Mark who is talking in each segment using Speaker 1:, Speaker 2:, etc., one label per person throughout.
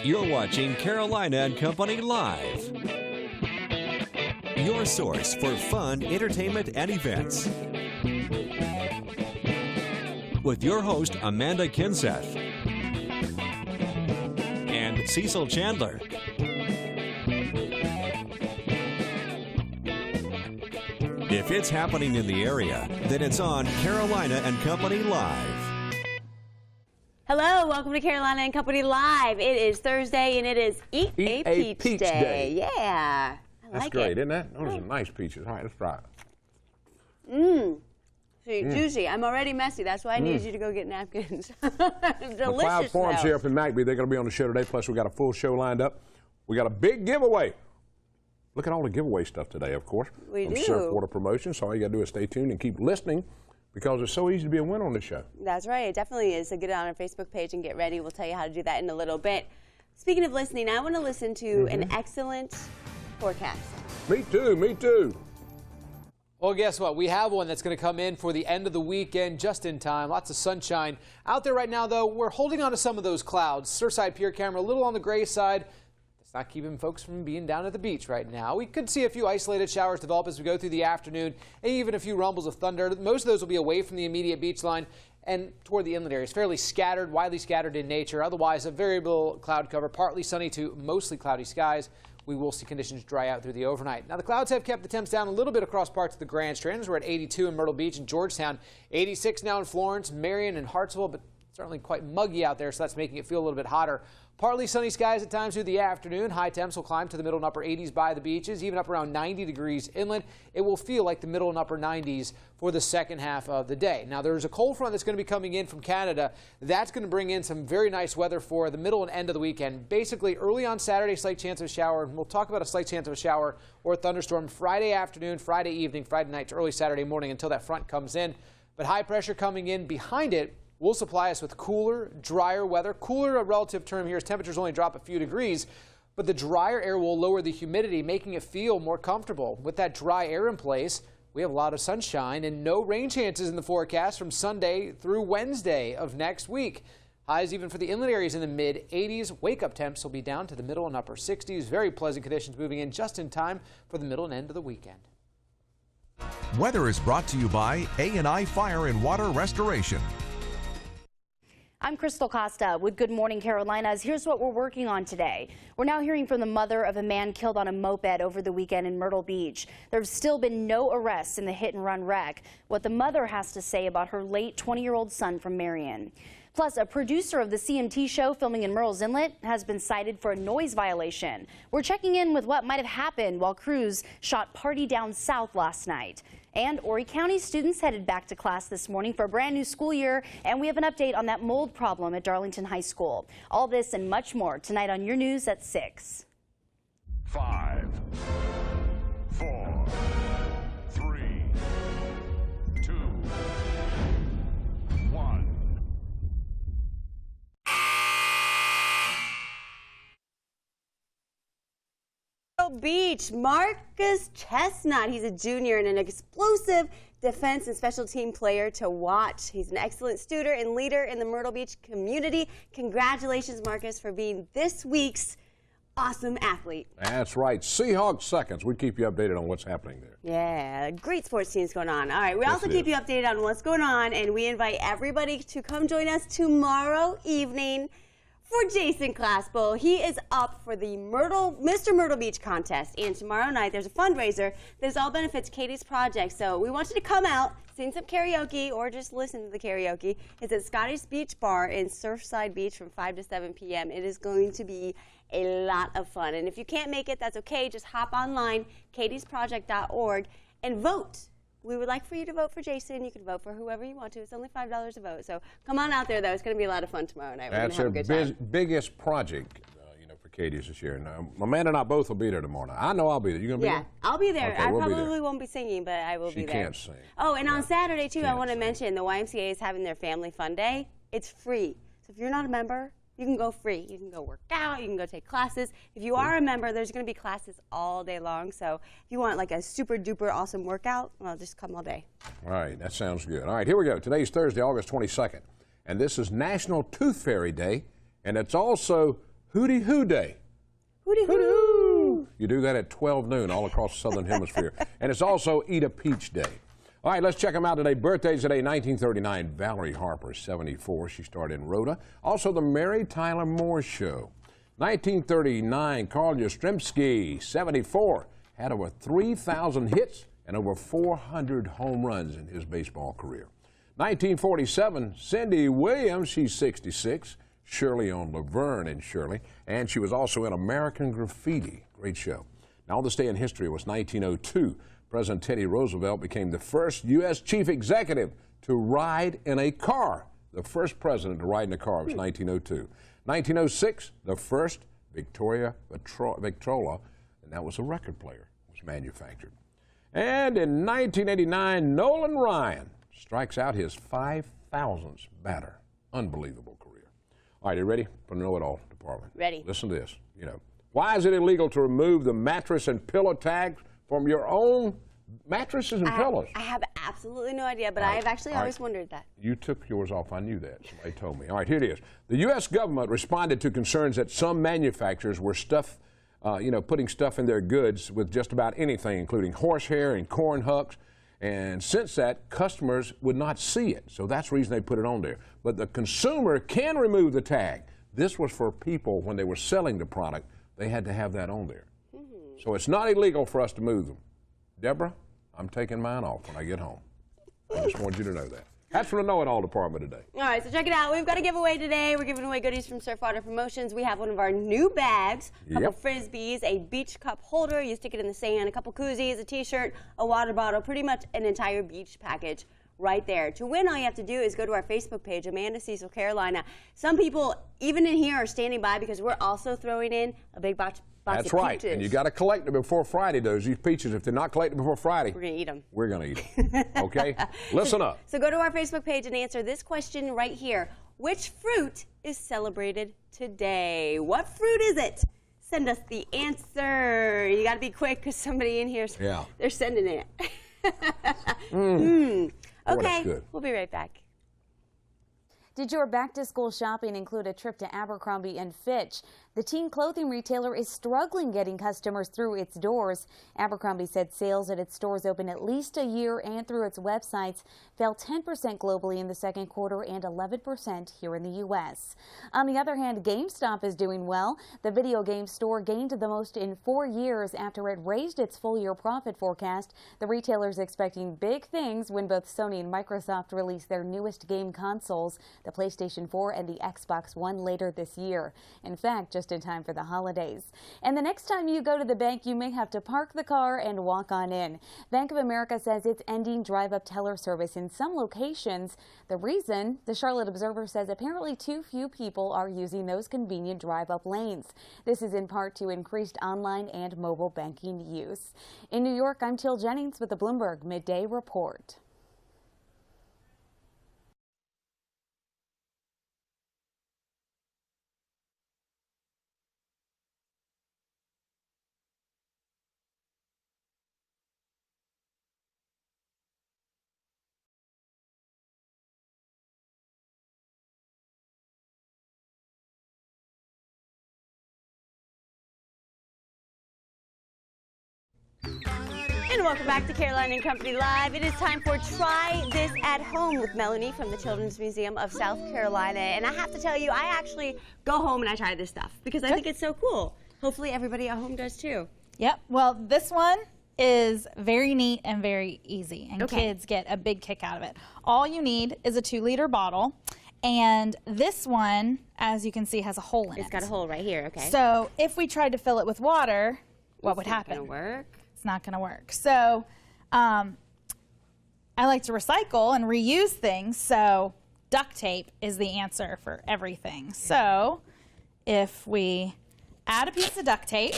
Speaker 1: You're watching Carolina and Company Live. Your source for fun, entertainment, and events. With your host, Amanda Kinseth. And Cecil Chandler. If it's happening in the area, then it's on Carolina and Company Live.
Speaker 2: Hello, welcome to Carolina and Company Live. It is Thursday and it is Eat a Peach Day. Yeah,
Speaker 3: That's great, isn't that? Those are nice peaches. All right, let's try it.
Speaker 2: Sweet, juicy. I'm already messy. That's why I need you to go get napkins. Delicious.
Speaker 3: McLeod Farms here up in McBee. They're going to be on the show today. Plus, we got a full show lined up. We got a big giveaway. Look at all the giveaway stuff today, of course.
Speaker 2: We do.
Speaker 3: Surf water promotion. So all you got to do is stay tuned and keep listening, because it's so easy to be a winner on this show. That's
Speaker 2: right. It definitely is. So get on our Facebook page and get ready. We'll tell you how to do that in a little bit. Speaking of listening, I want to listen to an excellent forecast.
Speaker 3: Me too. Me too.
Speaker 4: Well, guess what? We have one that's going to come in for the end of the weekend just in time. Lots of sunshine out there right now, though. We're holding on to some of those clouds. Surfside Pier camera a little on the gray side. It's not keeping folks from being down at the beach right now. We could see a few isolated showers develop as we go through the afternoon, and even a few rumbles of thunder. Most of those will be away from the immediate beach line and toward the inlet areas. Fairly scattered, widely scattered in nature. Otherwise, a variable cloud cover, partly sunny to mostly cloudy skies. We will see conditions dry out through the overnight. Now, the clouds have kept the temps down a little bit across parts of the Grand Strand. We're at 82 in Myrtle Beach and Georgetown, 86 now in Florence, Marion, and Hartsville, but certainly quite muggy out there, so that's making it feel a little bit hotter. Partly sunny skies at times through the afternoon. High temps will climb to the middle and upper 80s by the beaches, even up around 90 degrees inland. It will feel like the middle and upper 90s for the second half of the day. Now, there's a cold front that's going to be coming in from Canada. That's going to bring in some very nice weather for the middle and end of the weekend. Basically, early on Saturday, slight chance of a shower. And we'll talk about a slight chance of a shower or a thunderstorm Friday afternoon, Friday evening, Friday night to early Saturday morning until that front comes in. But high pressure coming in behind it will supply us with cooler, drier weather. Cooler, a relative term here, as temperatures only drop a few degrees, but the drier air will lower the humidity, making it feel more comfortable. With that dry air in place, we have a lot of sunshine and no rain chances in the forecast from Sunday through Wednesday of next week. Highs even for the inland areas in the mid-80s. Wake-up temps will be down to the middle and upper 60s. Very pleasant conditions moving in just in time for the middle and end of the weekend.
Speaker 5: Weather is brought to you by A&I Fire and Water Restoration.
Speaker 6: I'm Crystal Costa with Good Morning Carolinas. Here's what we're working on today. We're now hearing from the mother of a man killed on a moped over the weekend in Myrtle Beach. There have still been no arrests in the hit-and-run wreck. What the mother has to say about her late 20-year-old son from Marion. Plus, a producer of the CMT show filming in Murrells Inlet has been cited for a noise violation. We're checking in with what might have happened while crews shot Party Down South last night. And Horry County students headed back to class this morning for a brand new school year, and we have an update on that mold problem at Darlington High School. All this and much more tonight on your news at 6.
Speaker 7: 5, 4, 3, 2, 1.
Speaker 2: Beach, Marcus Chestnut. He's a junior and an explosive defense and special team player to watch. He's an excellent student and leader in the Myrtle Beach community. Congratulations, Marcus, for being this week's awesome athlete.
Speaker 3: That's right. Seahawks seconds. We keep you updated on what's happening there.
Speaker 2: Yeah, great sports teams going on. All right, we also keep you updated on what's going on, and we invite everybody to come join us tomorrow evening for Jason Claspel. He is up for the Mr. Myrtle Beach contest, and tomorrow night there's a fundraiser that all benefits Katie's project. So we want you to come out, sing some karaoke, or just listen to the karaoke. It's at Scotty's Beach Bar in Surfside Beach from 5 to 7 p.m. It is going to be a lot of fun, and if you can't make it, that's okay. Just hop online, katiesproject.org, and vote. We would like for you to vote for Jason. You can vote for whoever you want to. It's only $5 a vote. So come on out there, though. It's going to be a lot of fun tomorrow night. We're
Speaker 3: That's
Speaker 2: her
Speaker 3: biggest project, for Katie's this year. Now, Amanda and I both will be there tomorrow night. I know I'll be there. You going to be there?
Speaker 2: Yeah, I'll be there.
Speaker 3: Okay,
Speaker 2: I
Speaker 3: we'll
Speaker 2: probably won't be singing, but I will be there.
Speaker 3: She can't sing.
Speaker 2: Oh, and on Saturday, too, I want to mention the YMCA is having their Family Fun Day. It's free. So if you're not a member, you can go free. You can go work out. You can go take classes. If you are a member, there's going to be classes all day long. So if you want like a super duper awesome workout, well, just come all day.
Speaker 3: All right, that sounds good. All right, here we go. Today's Thursday, August 22nd, and this is National Tooth Fairy Day, and it's also Hootie Hoo Day.
Speaker 2: Hootie hoo!
Speaker 3: You do that at 12 noon all across the Southern Hemisphere. And it's also Eat a Peach Day. All right, let's check them out today. Birthdays today, 1939, Valerie Harper, 74. She starred in Rhoda. Also, the Mary Tyler Moore Show. 1939, Carl Yastrzemski, 74, had over 3,000 hits and over 400 home runs in his baseball career. 1947, Cindy Williams, she's 66. Shirley on Laverne and Shirley, and she was also in American Graffiti. Great show. Now, on this day in history was 1902. President Teddy Roosevelt became the first U.S. chief executive to ride in a car. The first president to ride in a car was 1902. 1906, the first Victoria Victrola, and that was a record player, was manufactured. And in 1989, Nolan Ryan strikes out his 5,000th batter. Unbelievable career. All right, you ready for the know-it-all department?
Speaker 2: Ready.
Speaker 3: Listen to this. Why is it illegal to remove the mattress and pillow tags from your own mattresses and pillows?
Speaker 2: I have absolutely no idea, but I've actually always wondered that.
Speaker 3: You took yours off. I knew that. Somebody told me. All right, here it is. The U.S. government responded to concerns that some manufacturers were putting stuff in their goods with just about anything, including horsehair and corn husks. And since that, customers would not see it. So that's the reason they put it on there. But the consumer can remove the tag. This was for people when they were selling the product. They had to have that on there. So it's not illegal for us to move them. Deborah, I'm taking mine off when I get home. I just want you to know that. That's from the Know-It-All department today.
Speaker 2: All right, so check it out. We've got a giveaway today. We're giving away goodies from Surfwater Promotions. We have one of our new bags, a couple Frisbees, a beach cup holder. You stick it in the sand, a couple koozies, a T-shirt, a water bottle, pretty much an entire beach package right there. To win, all you have to do is go to our Facebook page, Amanda Cecil Carolina. Some people, even in here, are standing by because we're also throwing in a big box
Speaker 3: That's
Speaker 2: of
Speaker 3: right,
Speaker 2: peaches.
Speaker 3: and you got to collect them before Friday. These peaches, if they're not collected before Friday,
Speaker 2: we're going to eat them.
Speaker 3: We're going to eat them. Okay? Listen up.
Speaker 2: So go to our Facebook page and answer this question right here. Which fruit is celebrated today? What fruit is it? Send us the answer. You got to be quick because somebody in here, they're sending it. Okay,
Speaker 3: good.
Speaker 2: We'll be right back.
Speaker 8: Did your back-to-school shopping include a trip to Abercrombie & Fitch? The teen clothing retailer is struggling getting customers through its doors. Abercrombie said sales at its stores open at least a year and through its websites fell 10% globally in the second quarter and 11% here in the U.S. On the other hand, GameStop is doing well. The video game store gained the most in 4 years after it raised its full-year profit forecast. The retailer is expecting big things when both Sony and Microsoft release their newest game consoles, the PlayStation 4 and the Xbox One, later this year. In fact, just in time for the holidays. And the next time you go to the bank, you may have to park the car and walk on in. Bank of America says it's ending drive-up teller service in some locations. The reason, the Charlotte Observer says apparently too few people are using those convenient drive-up lanes. This is in part to increased online and mobile banking use. In New York, I'm Till Jennings with the Bloomberg Midday Report.
Speaker 2: And welcome back to Carolina and Company Live. It is time for Try This at Home with Melanie from the Children's Museum of South Carolina. And I have to tell you, I actually go home and I try this stuff because I think it's so cool. Hopefully everybody at home does too.
Speaker 9: Yep. Well, this one is very neat and very easy, and kids get a big kick out of it. All you need is a 2-liter bottle, and this one, as you can see, has a hole in it.
Speaker 2: It's got a hole right here, okay.
Speaker 9: So if we tried to fill it with water, what would happen?
Speaker 2: It's not gonna work.
Speaker 9: It's not going to work. So I like to recycle and reuse things, so duct tape is the answer for everything. So if we add a piece of duct tape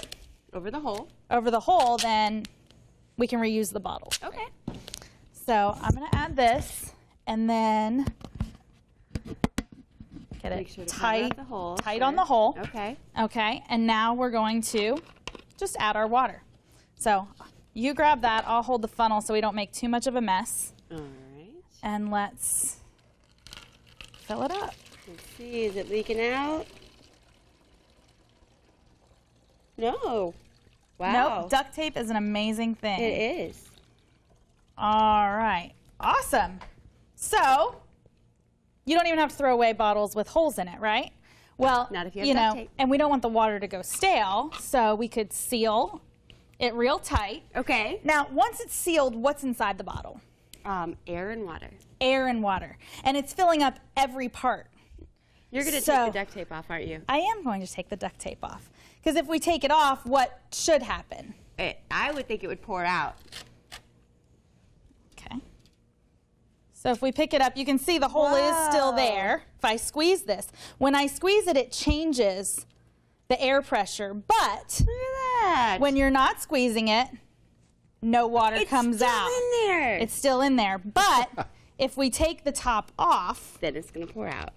Speaker 2: over the hole,
Speaker 9: then we can reuse the bottle.
Speaker 2: Okay.
Speaker 9: So I'm going to add this and then get it tight on the hole.
Speaker 2: Okay.
Speaker 9: Okay, and now we're going to just add our water. So you grab that, I'll hold the funnel so we don't make too much of a mess.
Speaker 2: All right.
Speaker 9: And let's fill it up.
Speaker 2: Let's see, is it leaking out? No. Wow.
Speaker 9: Nope. Duct tape is an amazing thing.
Speaker 2: It is.
Speaker 9: All right. Awesome. So, you don't even have to throw away bottles with holes in it, right? Well,
Speaker 2: not if you have duct tape.
Speaker 9: And we don't want the water to go stale, so we could seal it real tight.
Speaker 2: Okay.
Speaker 9: Now, once it's sealed, what's inside the bottle?
Speaker 2: Air and water.
Speaker 9: Air and water. And it's filling up every part.
Speaker 2: You're going to take the duct tape off, aren't you?
Speaker 9: I am going to take the duct tape off. Because if we take it off, what should happen?
Speaker 2: I would think it would pour out.
Speaker 9: Okay. So if we pick it up, you can see the hole is still there. If I squeeze this, when I squeeze it, it changes the air pressure. But
Speaker 2: look at that.
Speaker 9: When you're not squeezing it, no water comes out.
Speaker 2: It's still in there.
Speaker 9: It's still in there. But if we take the top off,
Speaker 2: then it's going to pour out.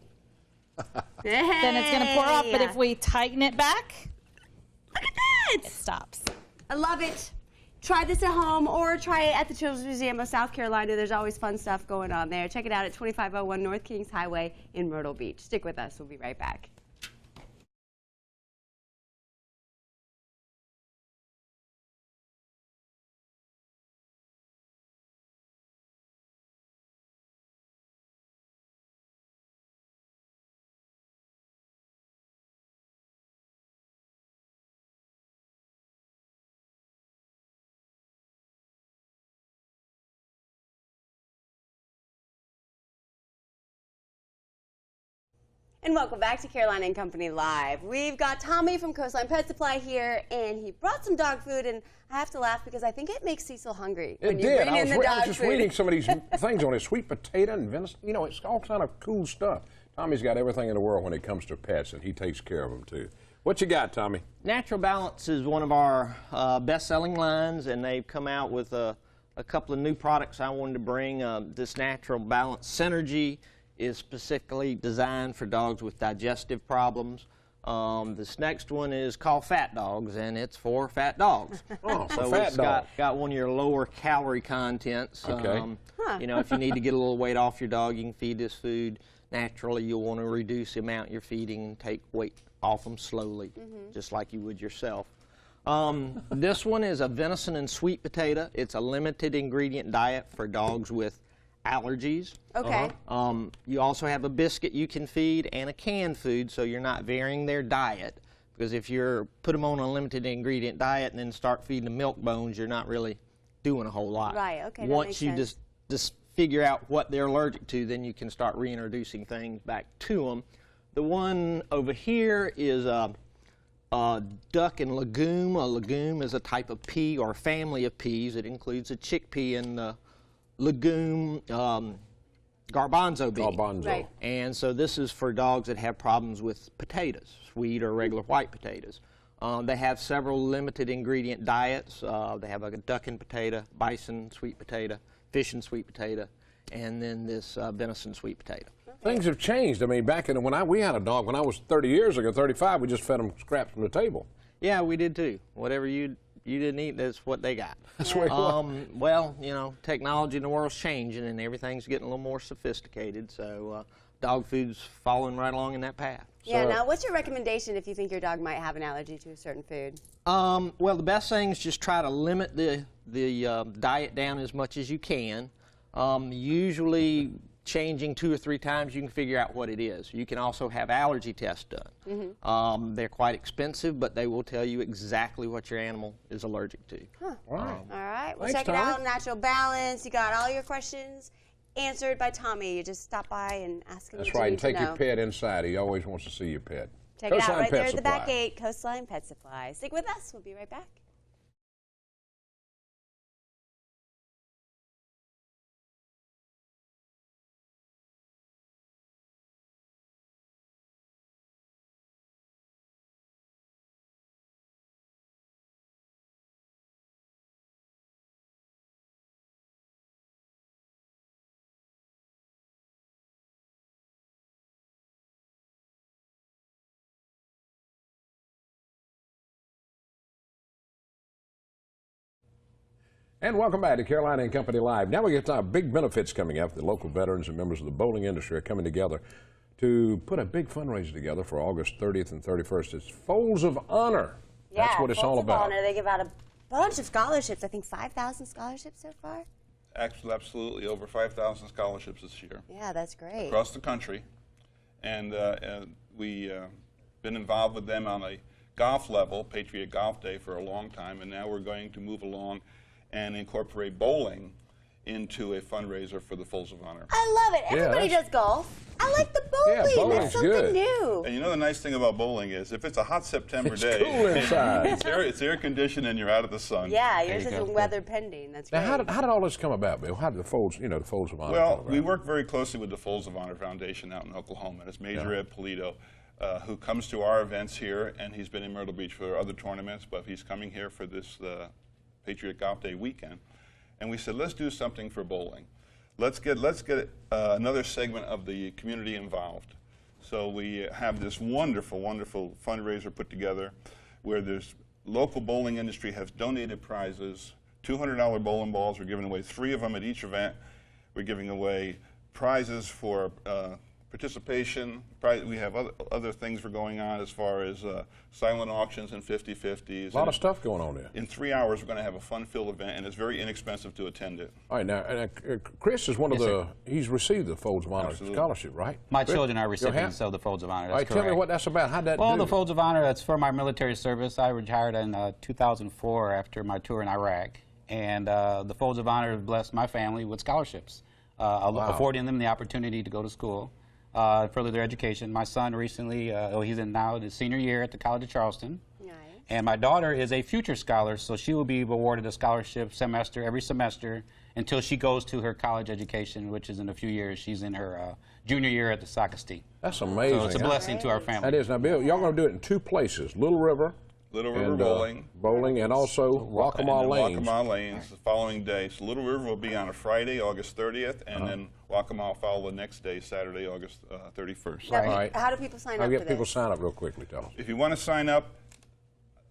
Speaker 9: Then it's going to pour off. But if we tighten it back,
Speaker 2: look at that.
Speaker 9: It stops.
Speaker 2: I love it. Try this at home or try it at the Children's Museum of South Carolina. There's always fun stuff going on there. Check it out at 2501 North Kings Highway in Myrtle Beach. Stick with us. We'll be right back. And welcome back to Carolina and Company Live. We've got Tommy from Coastline Pet Supply here, and he brought some dog food, and I have to laugh because I think it makes Cecil hungry.
Speaker 3: It did. I was just reading some of these things on it. Sweet potato and venison. You know, it's all kind of cool stuff. Tommy's got everything in the world when it comes to pets, and he takes care of them, too. What you got, Tommy?
Speaker 10: Natural Balance is one of our best-selling lines, and they've come out with a couple of new products I wanted to bring. This Natural Balance Synergy is specifically designed for dogs with digestive problems. This next one is called Fat Dogs, and it's for fat dogs.
Speaker 3: Oh,
Speaker 10: so
Speaker 3: fat
Speaker 10: it's
Speaker 3: dog.
Speaker 10: got one of your lower calorie contents.
Speaker 3: Okay.
Speaker 10: You know, if you need to get a little weight off your dog, you can feed this food. Naturally, you'll want to reduce the amount you're feeding and take weight off them slowly, just like you would yourself. This one is a venison and sweet potato. It's a limited ingredient diet for dogs with allergies.
Speaker 2: Okay.
Speaker 10: You also have a biscuit you can feed and a canned food, so you're not varying their diet. Because if you put them on a limited ingredient diet and then start feeding them milk bones, you're not really doing a whole lot.
Speaker 2: Right, okay, that
Speaker 10: Once
Speaker 2: makes
Speaker 10: you
Speaker 2: sense.
Speaker 10: just figure out what they're allergic to, then you can start reintroducing things back to them. The one over here is duck and legume. A legume is a type of pea or family of peas. It includes a chickpea and the legume garbanzo bean.
Speaker 3: Garbanzo.
Speaker 2: Right.
Speaker 10: And so this is for dogs that have problems with potatoes, sweet or regular white potatoes. They have several limited ingredient diets. They have a duck and potato, bison sweet potato, fish and sweet potato, and then this venison sweet potato.
Speaker 3: Things have changed. I mean, back in when we had a dog, when I was 30 years ago, 35, we just fed them scraps from the table.
Speaker 10: Yeah, we did too. Whatever you didn't eat, that's what they got.
Speaker 3: That's where it was.
Speaker 10: Well, you know, technology in the world's changing and everything's getting a little more sophisticated, so dog food's following right along in that path.
Speaker 2: Yeah, now what's your recommendation if you think your dog might have an allergy to a certain food?
Speaker 10: Well, the best thing is just try to limit the diet down as much as you can. Usually changing 2 or 3 times, you can figure out what it is. You can also have allergy tests done. They're quite expensive, but they will tell you exactly what your animal is allergic to.
Speaker 2: Huh.
Speaker 3: All right.
Speaker 2: All right. Well,
Speaker 3: Thanks,
Speaker 2: check it
Speaker 3: Tommy.
Speaker 2: out. Natural Balance. You got all your questions answered by Tommy. You just stop by and ask him.
Speaker 3: That's
Speaker 2: what you
Speaker 3: right.
Speaker 2: need
Speaker 3: And take
Speaker 2: to
Speaker 3: your
Speaker 2: know.
Speaker 3: pet inside. He always wants to see your pet.
Speaker 2: Check it out
Speaker 3: Coastline
Speaker 2: right
Speaker 3: Pet
Speaker 2: there at the back
Speaker 3: Supply.
Speaker 2: gate. Coastline Pet Supply. Stick with us. We'll be right back.
Speaker 3: And welcome back to Carolina and Company Live. Now we get to our big benefits coming up. The local veterans and members of the bowling industry are coming together to put a big fundraiser together for August 30th and 31st. It's Folds of Honor.
Speaker 2: Yeah,
Speaker 3: That's what it's
Speaker 2: Folds
Speaker 3: all
Speaker 2: of
Speaker 3: about.
Speaker 2: Honor, they give out a bunch of scholarships. I think 5,000 scholarships so far.
Speaker 11: Actually, absolutely, over 5,000 scholarships this year.
Speaker 2: Yeah, that's great.
Speaker 11: Across the country. And we've been involved with them on a golf level, Patriot Golf Day, for a long time, and now we're going to move along and incorporate bowling into a fundraiser for the Folds of Honor.
Speaker 2: I love it. Everybody does golf. I like the bowling.
Speaker 3: Yeah, bowling's
Speaker 2: That's something
Speaker 3: good.
Speaker 2: new.
Speaker 11: And you know the nice thing about bowling is if it's a hot September day,
Speaker 3: cool inside.
Speaker 11: it's air conditioned and you're out of the sun.
Speaker 2: Yeah, yours is weather pending. That's great.
Speaker 3: Now, how did all this come about, Bill? How did the Folds, the Folds of Honor come
Speaker 11: Well,
Speaker 3: about?
Speaker 11: we work very closely with the Folds of Honor Foundation out in Oklahoma, and it's Major Ed Polito, who comes to our events here, and he's been in Myrtle Beach for other tournaments, but he's coming here for this Patriot Golf Day weekend. And we said, let's do something for bowling. Let's get another segment of the community involved. So we have this wonderful, wonderful fundraiser put together where there's local bowling industry has donated prizes, $200 bowling balls. We're giving away 3 of them at each event. We're giving away prizes for participation. We have other things we're going on as far as silent auctions and 50-50s.
Speaker 3: A lot of stuff going on there.
Speaker 11: In 3 hours, we're going to have a fun-filled event, and it's very inexpensive to attend it.
Speaker 3: All right, now, Chris is one of he's received the Folds of Honor
Speaker 11: Absolutely.
Speaker 3: scholarship, right?
Speaker 12: My children are recipients of the Folds of Honor. That's
Speaker 3: All right,
Speaker 12: correct.
Speaker 3: tell me what that's about. How'd that
Speaker 12: Well,
Speaker 3: do?
Speaker 12: the Folds of Honor, that's for my military service. I retired in 2004 after my tour in Iraq. And the Folds of Honor have blessed my family with scholarships, affording them the opportunity to go to school, further their education. My son recently, he's in now his senior year at the College of Charleston.
Speaker 2: Nice.
Speaker 12: And my daughter is a future scholar, so she will be awarded a scholarship every semester until she goes to her college education, which is in a few years. She's in her junior year at the Socastee.
Speaker 3: That's amazing.
Speaker 12: So it's a blessing to our family.
Speaker 3: That is. Now, Bill, y'all going to do it in 2 places, Little River.
Speaker 11: Little River
Speaker 3: Bowling, and also Waccamaw Lanes.
Speaker 11: Waccamaw Lanes the following day. So Little River will be on a Friday, August 30th, and then Waccamaw will follow the next day, Saturday, August 31st.
Speaker 2: Now,
Speaker 3: All right.
Speaker 2: how do people sign
Speaker 3: I'll
Speaker 2: up
Speaker 3: get
Speaker 2: for
Speaker 3: people
Speaker 2: this?
Speaker 3: sign up real quickly, tell them.
Speaker 11: If you want to sign up,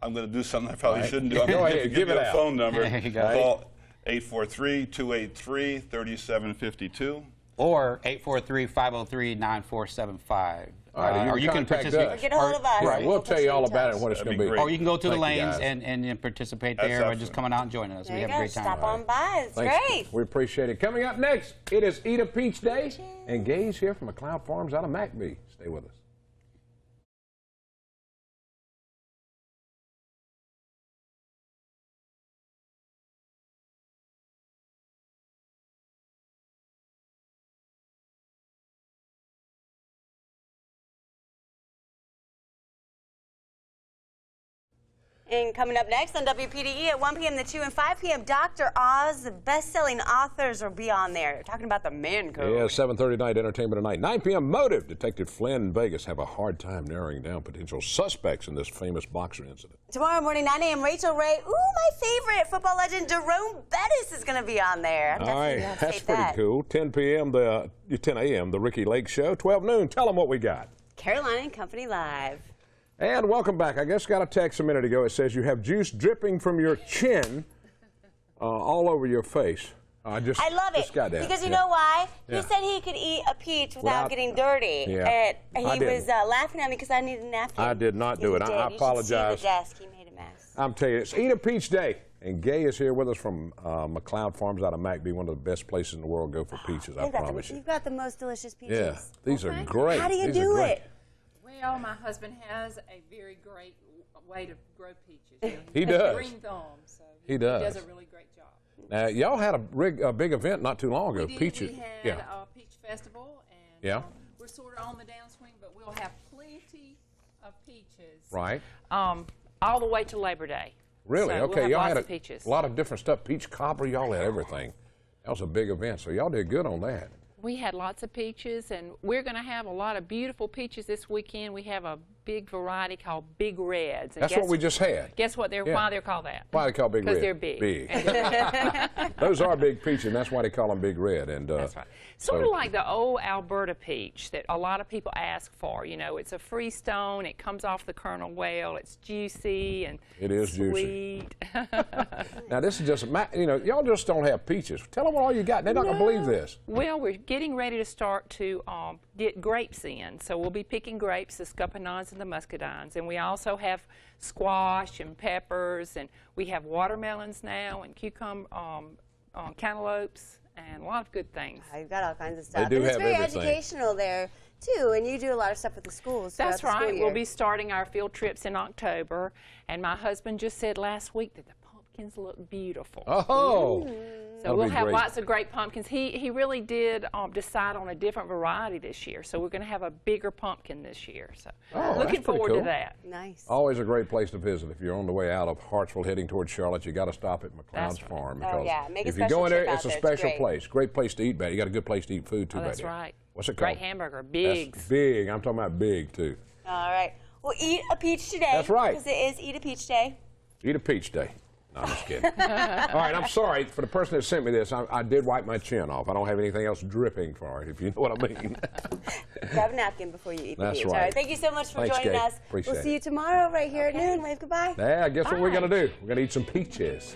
Speaker 11: I'm going to do something I probably shouldn't do. I'm
Speaker 3: Go
Speaker 11: going
Speaker 3: ahead,
Speaker 11: to
Speaker 3: give
Speaker 11: you
Speaker 3: it
Speaker 11: a
Speaker 3: out.
Speaker 11: phone number.
Speaker 12: There you go.
Speaker 11: Call 843-283-3752.
Speaker 12: Or 843-503-9475.
Speaker 3: All right,
Speaker 12: or you can
Speaker 3: contact
Speaker 12: participate.
Speaker 3: us.
Speaker 2: Or get a hold of us.
Speaker 3: Right,
Speaker 2: and
Speaker 3: we'll
Speaker 2: put
Speaker 3: tell you
Speaker 2: in
Speaker 3: all about it
Speaker 2: touch.
Speaker 3: and what it's
Speaker 11: That'd
Speaker 3: going
Speaker 11: be
Speaker 3: to be.
Speaker 11: great.
Speaker 12: Or you can go to the
Speaker 3: Thank you,
Speaker 12: lanes
Speaker 3: guys.
Speaker 12: and participate
Speaker 11: That's
Speaker 12: there, or just
Speaker 11: excellent.
Speaker 12: coming out and joining us.
Speaker 2: There
Speaker 12: We
Speaker 2: you
Speaker 12: have a
Speaker 2: go.
Speaker 12: great time.
Speaker 2: Stop on by. It's
Speaker 3: Thanks.
Speaker 2: great.
Speaker 3: We appreciate it. Coming up next, it is Eat a Peach Day, and Gay's here from McLeod Farms out of McBee. Stay with us.
Speaker 2: And coming up next on WPDE at 1 p.m. to 2 and 5 p.m., Dr. Oz, the best-selling authors, will be on there talking about the man code.
Speaker 3: Yeah, 7:30 night entertainment tonight. 9 p.m. Motive. Detective Flynn in Vegas have a hard time narrowing down potential suspects in this famous boxer incident.
Speaker 2: Tomorrow morning, 9 a.m., Rachel Ray, my favorite football legend, Jerome Bettis, is going to be on there.
Speaker 3: All right,
Speaker 2: Definitely have to
Speaker 3: that's
Speaker 2: take
Speaker 3: pretty
Speaker 2: that.
Speaker 3: cool. 10 p.m. 10 a.m. the Ricky Lake Show. 12 noon. Tell them what we got.
Speaker 2: Carolina and Company Live.
Speaker 3: And welcome back. I just got a text a minute ago. It says you have juice dripping from your chin all over your face.
Speaker 2: I love it
Speaker 3: just got that.
Speaker 2: because you know why?
Speaker 3: Yeah.
Speaker 2: He said he could eat a peach without getting dirty.
Speaker 3: Yeah.
Speaker 2: And
Speaker 3: I
Speaker 2: he
Speaker 3: didn't.
Speaker 2: was laughing at me because I needed a napkin.
Speaker 3: I did not do
Speaker 2: You
Speaker 3: it.
Speaker 2: did.
Speaker 3: I
Speaker 2: You should
Speaker 3: apologize.
Speaker 2: see the desk. He made a mess.
Speaker 3: I'm telling you, it's Eat a Peach Day. And Gay is here with us from McLeod Farms out of McBee, one of the best places in the world to go for peaches, I promise you.
Speaker 2: You've got the most delicious peaches.
Speaker 3: Yeah, these are great.
Speaker 2: How do you
Speaker 3: These are
Speaker 2: do
Speaker 3: great.
Speaker 2: it?
Speaker 13: Well, my husband has a very great way to grow peaches. You know,
Speaker 3: He
Speaker 13: has
Speaker 3: does.
Speaker 13: Green thumb, so
Speaker 3: He does.
Speaker 13: He does a really great job.
Speaker 3: Now, y'all had a big event not too long ago.
Speaker 13: We did.
Speaker 3: Peaches.
Speaker 13: We had a peach festival, and
Speaker 3: we're
Speaker 13: sort of on the downswing, but we'll have plenty of peaches.
Speaker 3: Right.
Speaker 13: All the way to Labor Day.
Speaker 3: Really?
Speaker 13: So
Speaker 3: Okay.
Speaker 13: we'll have
Speaker 3: Y'all
Speaker 13: lots
Speaker 3: had
Speaker 13: of peaches.
Speaker 3: a lot of different stuff. Peach cobbler. Y'all had everything. That was a big event. So y'all did good on that.
Speaker 13: We had lots of peaches, and we're going to have a lot of beautiful peaches this weekend. We have a big variety called Big Reds. And
Speaker 3: That's what we just had.
Speaker 13: Guess what? Why they're called that?
Speaker 3: Why they call Big Red?
Speaker 13: Because they're big.
Speaker 3: Those are big peaches, and that's why they call them Big Red. And
Speaker 13: that's right. Sort of like the old Alberta peach that a lot of people ask for. You know, it's a freestone. It comes off the kernel well. It's juicy and
Speaker 3: it is
Speaker 13: sweet.
Speaker 3: Now this is just, y'all just don't have peaches. Tell them all you got. They're not gonna believe this.
Speaker 13: Well, we're getting ready to start to get grapes in. So we'll be picking grapes, the scuppernong's and the muscadines. And we also have squash and peppers, and we have watermelons now and cucumber, cantaloupes, and a lot of good things.
Speaker 2: You've got all kinds of stuff.
Speaker 3: They do
Speaker 2: and it's
Speaker 3: have
Speaker 2: very
Speaker 3: everything.
Speaker 2: educational there, too, and you do a lot of stuff with the schools.
Speaker 13: That's
Speaker 2: throughout the
Speaker 13: right.
Speaker 2: school year.
Speaker 13: We'll be starting our field trips in October, and my husband just said last week that the pumpkins look beautiful.
Speaker 3: Oh!
Speaker 13: So we'll have lots of great pumpkins. He really did decide on a different variety this year, so we're going to have a bigger pumpkin this year. So looking forward to that.
Speaker 2: Nice.
Speaker 3: Always a great place to visit. If you're on the way out of Hartsville heading toward Charlotte, you got to stop at McLeod's Farm. Because
Speaker 2: Make a
Speaker 3: if you
Speaker 2: special
Speaker 3: go in there,
Speaker 2: trip
Speaker 3: it's a
Speaker 2: out there.
Speaker 3: special
Speaker 2: It's great.
Speaker 3: place. Great place to eat, Betty. You got a good place to eat food, too,
Speaker 13: Oh, that's
Speaker 3: Betty.
Speaker 13: right.
Speaker 3: What's it called?
Speaker 13: Great hamburger, Biggs.
Speaker 3: That's big. I'm talking about big, too.
Speaker 2: All right. Well, eat a peach today.
Speaker 3: That's right.
Speaker 2: Because it is Eat a Peach Day.
Speaker 3: Eat a peach day. No, I'm just kidding. All right, I'm sorry. For the person that sent me this, I did wipe my chin off. I don't have anything else dripping for it, if you know what I mean.
Speaker 2: Grab a napkin before you eat the
Speaker 3: That's
Speaker 2: peach.
Speaker 3: right.
Speaker 2: All right. Thank you so much for
Speaker 3: Thanks,
Speaker 2: joining
Speaker 3: Kate.
Speaker 2: us.
Speaker 3: Appreciate
Speaker 2: We'll see
Speaker 3: it.
Speaker 2: you tomorrow right here at noon. Wave goodbye.
Speaker 3: Yeah, guess what we're going to do? We're going to eat some peaches.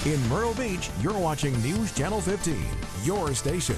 Speaker 5: In Myrtle Beach, you're watching News Channel 15, your station.